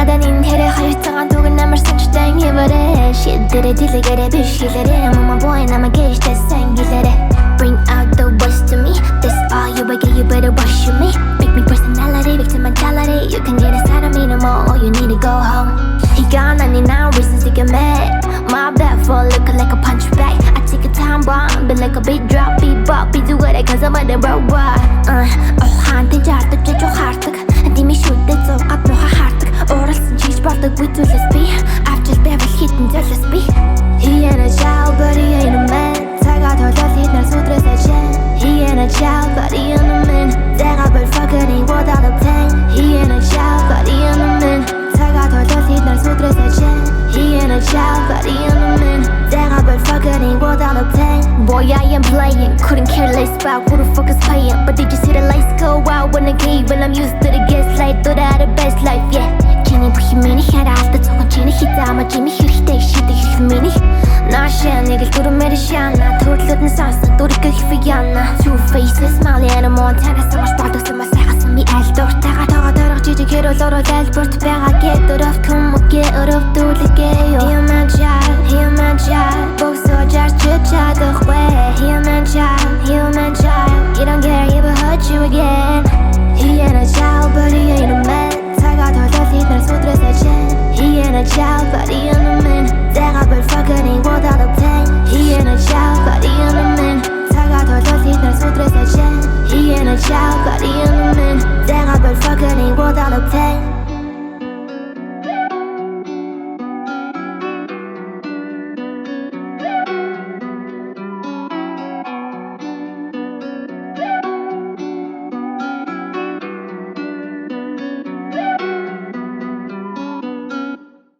надад энэ хэрэг хоёрцоогоо түг намар санчтай хэвээрээ шидэрэ дэлгэрэ биш хэлэрэ мама boy намайг гэжтэй сан гэлэрэ Bring out the worst to me That's all you will get, you better wash me Make me personality, victim mentality You can get a side of me no more, all you need to go home He gone, I need now reasons to get mad My bad for looking like a punch bag I take a time bomb, been like a beat drop Beat bop, beat do it cause I'm a the robot 한테 잘득 쥐죠 хардаг Дими шүдээ зургаад муха хардаг Уралсан чийж болдог we do let's be After bevel hitting just let's be He ain't a child but he ain't a man Цагаа тололит нар сүдрээсээ чин He ain't a child but he ain't a man Зайгаа бол fucking without a plan He ain't a child but he ain't a man Цагаа тололит нар сүдрээсээ чин He ain't a child but he ain't a man Зайгаа бол fucking without a plan Boy I am playing Couldn't care less about who the fuck is paying But did you see the lights go out when I gave And I'm used to the gaslight Thought I had the best life yeah Чиний бүх юм миний хараад цогон чиний хизаама чиний хэрэгтэй шидэг их миний Наша нэг л дүрмээр шана төрлөд нь сонсон дүргэх фиана Two faces smile and a Montana самаш бодсон бас хайхсан би аль дуртайгаа тагаа дөрөх жижиг хэрүүл орол альберт байгаа гэдөрөв көмөг өрөв дүүлгээ ёо He my child боксоо жарч чадахгүй He my child He don't care if I hurt you again He ain't a child but he ain't a man Цагаа тололит нар сүдрээсээ чин He ain't a child but he ain't a man Зайгаа бол fucking without a plan He ain't a child but he ain't a man Цагаа тололит нар сүдрээсээ чин He ain't a child but he ain't a man